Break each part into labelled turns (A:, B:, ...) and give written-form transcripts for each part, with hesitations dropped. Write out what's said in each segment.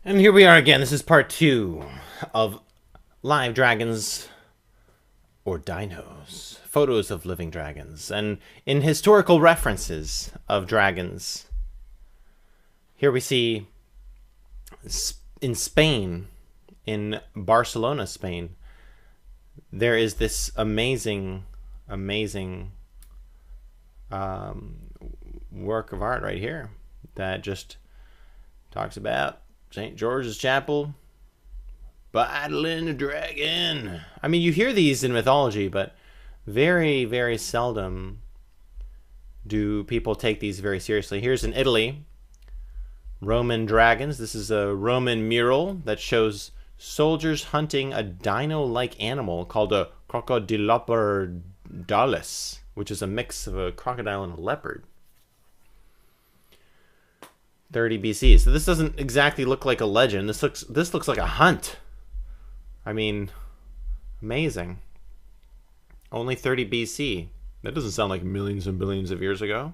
A: And here we are again. This is part 2 of live dragons or dinos. Photos of living dragons. And in historical references of dragons, here we see in Spain, in Barcelona, Spain, there is this amazing work of art right here that just talks about St. George's Chapel battling a dragon. I mean, you hear these in mythology, but very, very seldom do people take these very seriously. Here's in Italy, Roman dragons. This is a Roman mural that shows soldiers hunting a dino-like animal called a crocodilopardalis, which is a mix of a crocodile and a leopard. 30 BC. So this doesn't exactly look like a legend. This looks like a hunt. I mean, amazing. Only 30 BC. That doesn't sound like millions and billions of years ago.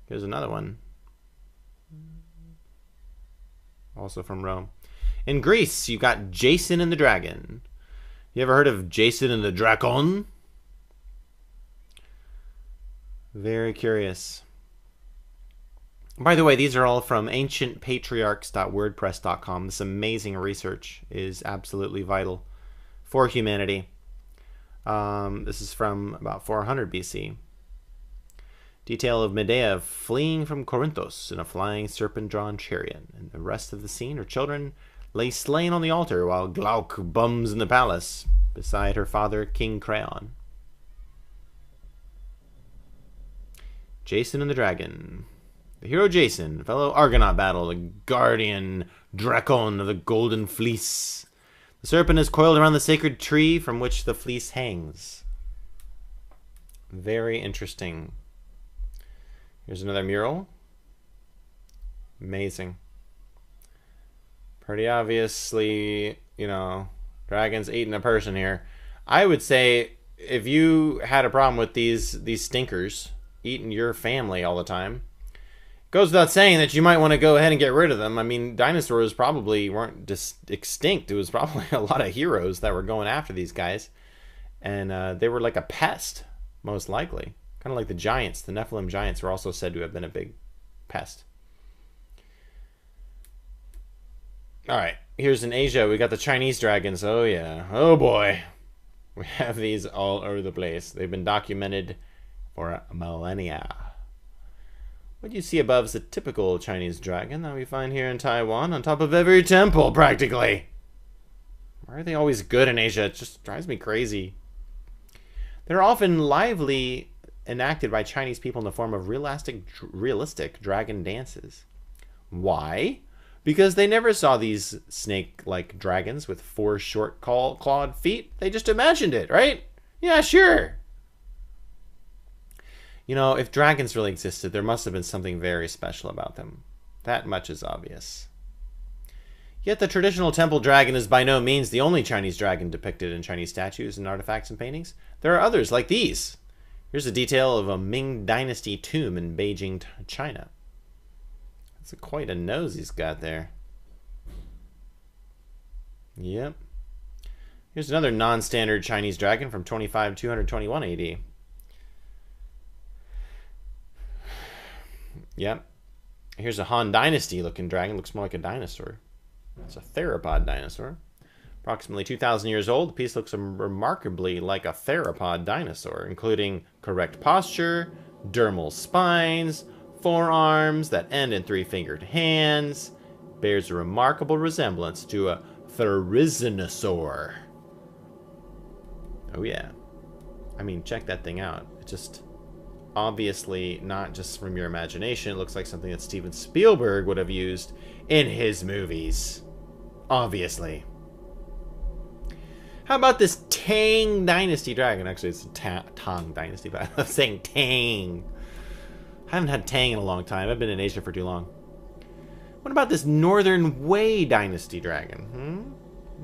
A: Here's another one. Also from Rome. In Greece, you got Jason and the Dragon. You ever heard of Jason and the Drakon? Very curious. By the way, these are all from ancientpatriarchs.wordpress.com. This amazing research is absolutely vital for humanity. This is from about 400 BC. Detail of Medea fleeing from Corinthos in a flying serpent-drawn chariot. And the rest of the scene, her children lay slain on the altar while Glauc bums in the palace beside her father, King Creon. Jason and the Dragon. The hero Jason, fellow Argonaut battle, the guardian Drakon of the Golden Fleece. The serpent is coiled around the sacred tree from which the fleece hangs. Very interesting. Here's another mural. Amazing. Pretty obviously, you know, dragons eating a person here. I would say if you had a problem with these stinkers eating your family all the time, goes without saying that you might want to go ahead and get rid of them. I mean, dinosaurs probably weren't just extinct. It was probably a lot of heroes that were going after these guys. And they were like a pest, most likely. Kind of like the giants. The Nephilim giants were also said to have been a big pest. Alright, here's in Asia. We got the Chinese dragons. Oh yeah. Oh boy. We have these all over the place. They've been documented for millennia. What you see above is a typical Chinese dragon that we find here in Taiwan, on top of every temple, practically. Why are they always good in Asia? It just drives me crazy. They're often lively enacted by Chinese people in the form of realistic dragon dances. Why? Because they never saw these snake-like dragons with 4 short clawed feet. They just imagined it, right? Yeah, sure. You know, if dragons really existed, there must have been something very special about them. That much is obvious. Yet the traditional temple dragon is by no means the only Chinese dragon depicted in Chinese statues and artifacts and paintings. There are others, like these. Here's a detail of a Ming Dynasty tomb in Beijing, China. That's quite a nose he's got there. Yep. Here's another non-standard Chinese dragon from 221 AD. Yep. Here's a Han Dynasty looking dragon. Looks more like a dinosaur. It's a theropod dinosaur. Approximately 2,000 years old, the piece looks remarkably like a theropod dinosaur, including correct posture, dermal spines, forearms that end in 3-fingered hands. Bears a remarkable resemblance to a therizinosaur. Oh yeah. I mean, check that thing out. It just... obviously not just from your imagination. It looks like something that Steven Spielberg would have used in his movies. Obviously. How about this Tang Dynasty dragon? Actually, it's a Tang Dynasty, but I'm saying Tang. I haven't had Tang in a long time. I've been in Asia for too long. What about this Northern Wei Dynasty dragon?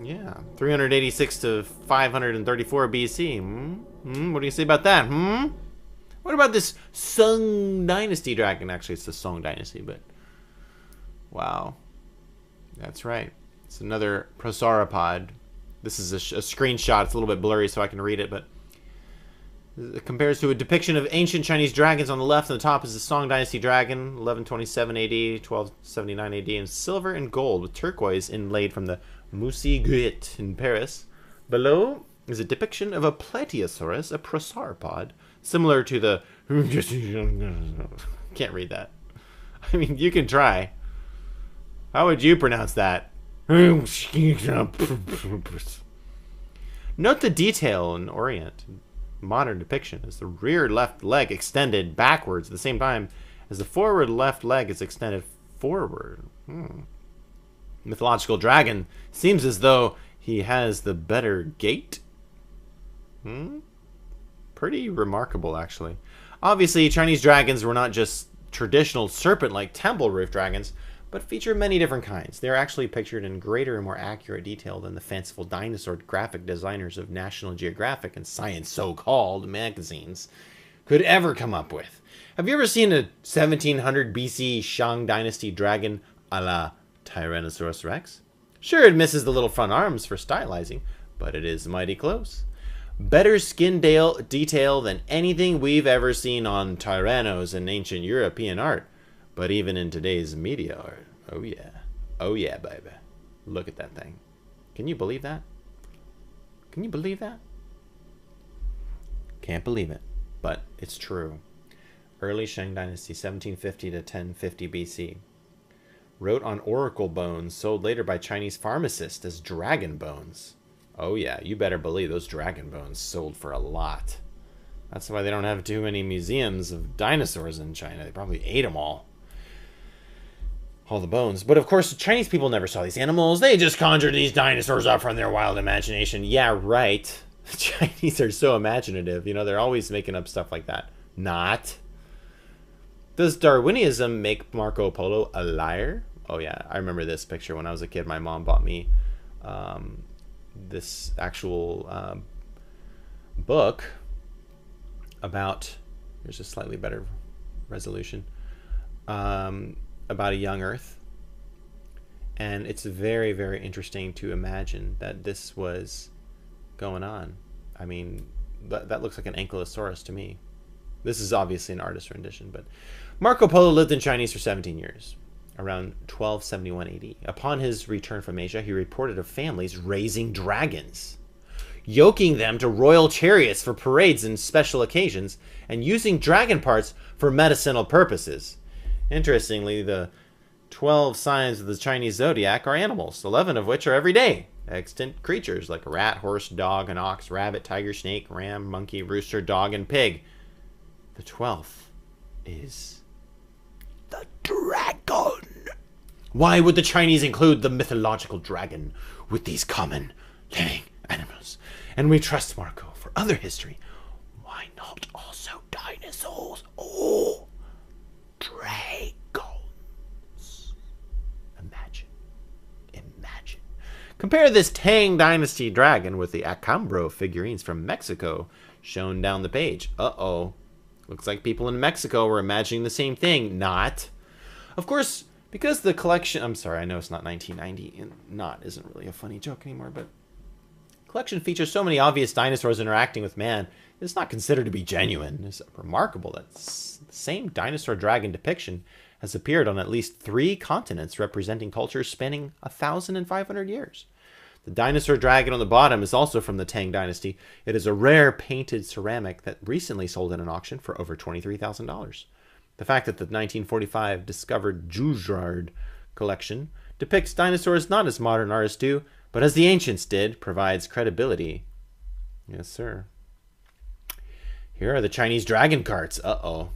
A: Yeah. 386 to 534 BC. What do you say about that? What about this Sung Dynasty dragon? Actually, it's the Song Dynasty, but... wow. That's right. It's another prosauropod. This is a screenshot. It's a little bit blurry so I can read it, but it compares to a depiction of ancient Chinese dragons on the left, and the top is the Song Dynasty dragon, 1127 AD, 1279 AD, in silver and gold with turquoise inlaid from the Musée Guet in Paris. Below is a depiction of a Plateosaurus, a prosauropod, similar to the... Can't read that. I mean, you can try. How would you pronounce that? Note the detail in Orient. Modern depiction is the rear left leg extended backwards at the same time as the forward left leg is extended forward. Mythological dragon seems as though he has the better gait. Pretty remarkable, actually. Obviously, Chinese dragons were not just traditional serpent-like temple roof dragons, but feature many different kinds. They are actually pictured in greater and more accurate detail than the fanciful dinosaur graphic designers of National Geographic and Science so-called magazines could ever come up with. Have you ever seen a 1700 BC Shang Dynasty dragon a la Tyrannosaurus Rex? Sure, it misses the little front arms for stylizing, but it is mighty close. Better skin detail than anything we've ever seen on Tyrannos in ancient European art. But even in today's media art, oh yeah. Oh yeah, baby. Look at that thing. Can you believe that? Can you believe that? Can't believe it, but it's true. Early Shang Dynasty, 1750 to 1050 BC. Wrote on oracle bones, sold later by Chinese pharmacists as dragon bones. Oh yeah, you better believe those dragon bones sold for a lot. That's why they don't have too many museums of dinosaurs in China. They probably ate them all. All the bones. But of course, the Chinese people never saw these animals. They just conjured these dinosaurs up from their wild imagination. Yeah, right. The Chinese are so imaginative. You know, they're always making up stuff like that. Not. Does Darwinism make Marco Polo a liar? Oh yeah, I remember this picture when I was a kid. My mom bought me this actual book about... Here's a slightly better resolution. About a young Earth, and it's very, very interesting to imagine that this was going on. I mean, that looks like an ankylosaurus to me. This is obviously an artist rendition, but Marco Polo lived in Chinese for 17 years, around 1271 AD. Upon his return from Asia, he reported of families raising dragons, yoking them to royal chariots for parades and special occasions, and using dragon parts for medicinal purposes. Interestingly, the 12 signs of the Chinese zodiac are animals, 11 of which are everyday, extant creatures like a rat, horse, dog, an ox, rabbit, tiger, snake, ram, monkey, rooster, dog, and pig. The 12th is the dragon. Why would the Chinese include the mythological dragon with these common living animals? And we trust Marco for other history. Why not also dinosaurs? Oh! Dragons. Imagine. Compare this Tang Dynasty dragon with the Acambro figurines from Mexico shown down the page. Uh-oh. Looks like people in Mexico were imagining the same thing. Not. Of course, because the collection... I'm sorry, I know it's not 1990, and not isn't really a funny joke anymore, but... collection features so many obvious dinosaurs interacting with man, it's not considered to be genuine. It's remarkable that the same dinosaur dragon depiction has appeared on at least 3 continents representing cultures spanning 1,500 years. The dinosaur dragon on the bottom is also from the Tang Dynasty. It is a rare painted ceramic that recently sold in an auction for over $23,000. The fact that the 1945 discovered Juilliard collection depicts dinosaurs not as modern artists do, but as the ancients did, provides credibility. Yes, sir. Here are the Chinese dragon carts. Uh-oh.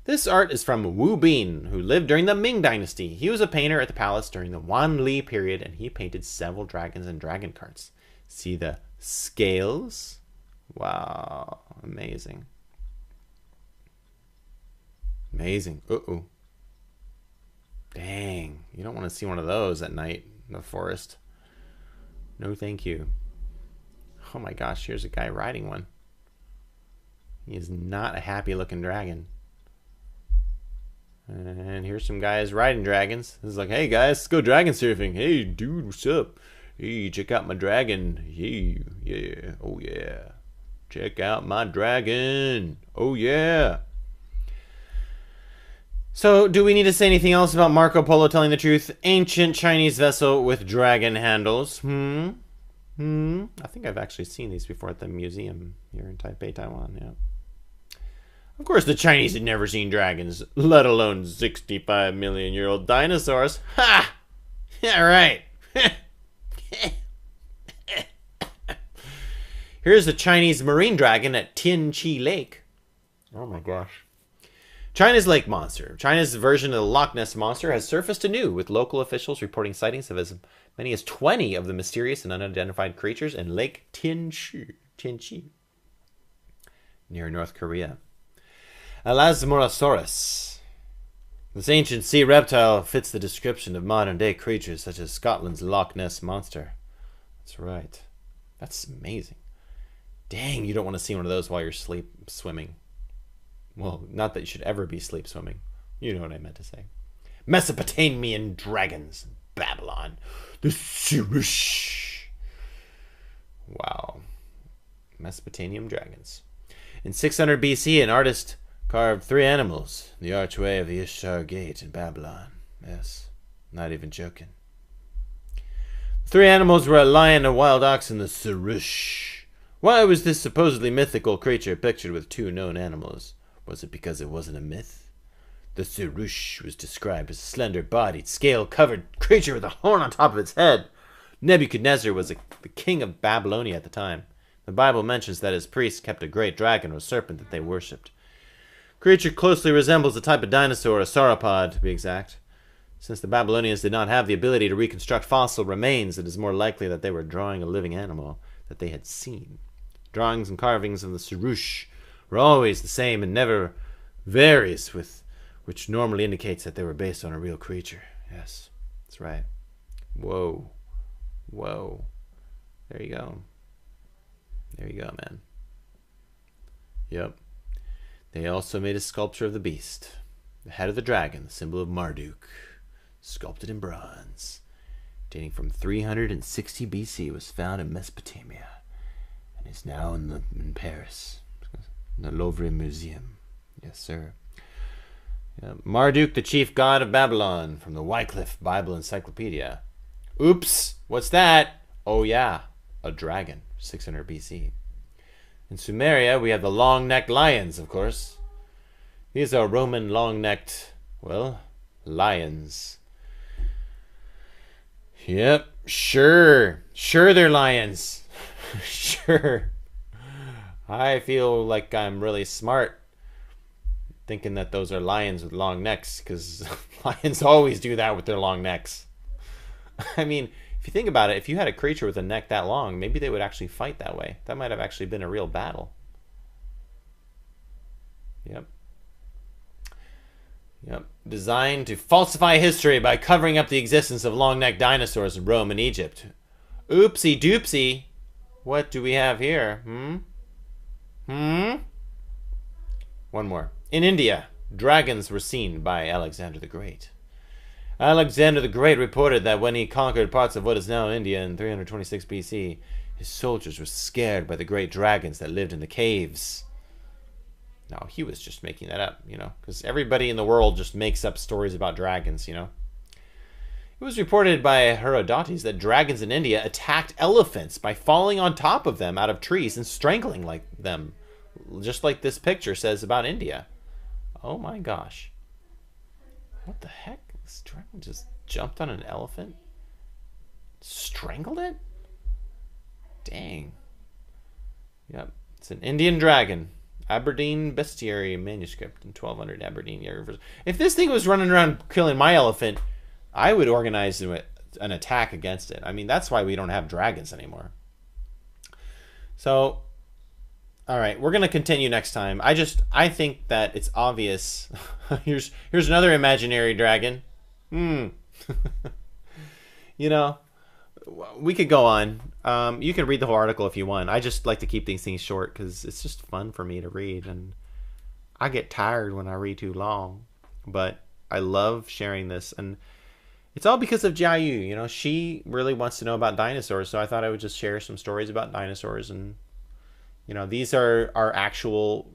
A: This art is from Wu Bin, who lived during the Ming Dynasty. He was a painter at the palace during the Wanli period, and he painted several dragons and dragon carts. See the scales? Wow. Amazing. Amazing. Uh-oh. Dang. You don't want to see one of those at night in the forest. No, thank you. Oh my gosh, here's a guy riding one. He is not a happy looking dragon. And here's some guys riding dragons. This is like, hey guys, let's go dragon surfing. Hey dude, what's up? Hey, check out my dragon. Hey, yeah, oh yeah. Check out my dragon. Oh yeah. So, do we need to say anything else about Marco Polo telling the truth? Ancient Chinese vessel with dragon handles. I think I've actually seen these before at the museum here in Taipei, Taiwan. Yeah. Of course, the Chinese had never seen dragons, let alone 65-million-year-old dinosaurs. Ha! Yeah, right. Here's the Chinese marine dragon at Tianqi Lake. Oh my gosh. China's lake monster. China's version of the Loch Ness monster has surfaced anew, with local officials reporting sightings of as many as 20 of the mysterious and unidentified creatures in Lake Tianqi, near North Korea. Elasmosaurus. This ancient sea reptile fits the description of modern-day creatures such as Scotland's Loch Ness monster. That's right. That's amazing. Dang, you don't want to see one of those while you're swimming. Well, not that you should ever be sleep swimming. You know what I meant to say. Mesopotamian dragons. Babylon. The Surush. Wow. Mesopotamian dragons. In 600 BC, an artist carved 3 animals in the archway of the Ishtar Gate in Babylon. Yes, not even joking. The 3 animals were a lion, a wild ox, and the Surush. Why was this supposedly mythical creature pictured with 2 known animals? Was it because it wasn't a myth? The Surush was described as a slender-bodied, scale-covered creature with a horn on top of its head. Nebuchadnezzar was the king of Babylonia at the time. The Bible mentions that his priests kept a great dragon or serpent that they worshipped. Creature closely resembles the type of dinosaur, a sauropod to be exact. Since the Babylonians did not have the ability to reconstruct fossil remains, it is more likely that they were drawing a living animal that they had seen. Drawings and carvings of the Surush were always the same and never varies, which normally indicates that they were based on a real creature. Yes, that's right. Whoa. Whoa. There you go. There you go, man. Yep. They also made a sculpture of the beast. The head of the dragon, the symbol of Marduk, sculpted in bronze, dating from 360 BC, was found in Mesopotamia and is now in Paris, in the Louvre Museum. Yes, sir. Yeah. Marduk, the chief god of Babylon, from the Wycliffe Bible Encyclopedia. Oops, what's that? Oh yeah, a dragon, 600 BC. In Sumeria, we have the long-necked lions, of course. These are Roman long-necked, well, lions. Yep, sure they're lions. Sure. I feel like I'm really smart thinking that those are lions with long necks, because lions always do that with their long necks. I mean, if you think about it, if you had a creature with a neck that long, maybe they would actually fight that way. That might have actually been a real battle. Yep. Yep. Designed to falsify history by covering up the existence of long-necked dinosaurs in Rome and Egypt. Oopsie doopsie. What do we have here? One more. In India, dragons were seen by Alexander the Great. Alexander the Great reported that when he conquered parts of what is now India in 326 BC, his soldiers were scared by the great dragons that lived in the caves. No, he was just making that up, because everybody in the world just makes up stories about dragons, It was reported by Herodotus that dragons in India attacked elephants by falling on top of them out of trees and strangling them, just like this picture says about India. Oh my gosh. What the heck? This dragon just jumped on an elephant? Strangled it? Dang. Yep. It's an Indian dragon. Aberdeen Bestiary manuscript in 1200 Aberdeen year. If this thing was running around killing my elephant, I would organize an attack against it. I mean, that's why we don't have dragons anymore. So, all right, we're going to continue next time. I think that it's obvious. Here's another imaginary dragon. We could go on. You can read the whole article if you want. I just like to keep these things short because it's just fun for me to read, and I get tired when I read too long. But I love sharing this, and it's all because of Jiayu. You know, she really wants to know about dinosaurs, so I thought I would just share some stories about dinosaurs. And these are actual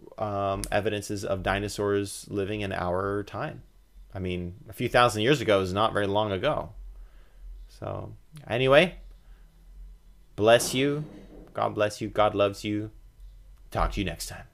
A: evidences of dinosaurs living in our time. I mean, a few thousand years ago is not very long ago. So anyway, bless you. God bless you. God loves you. Talk to you next time.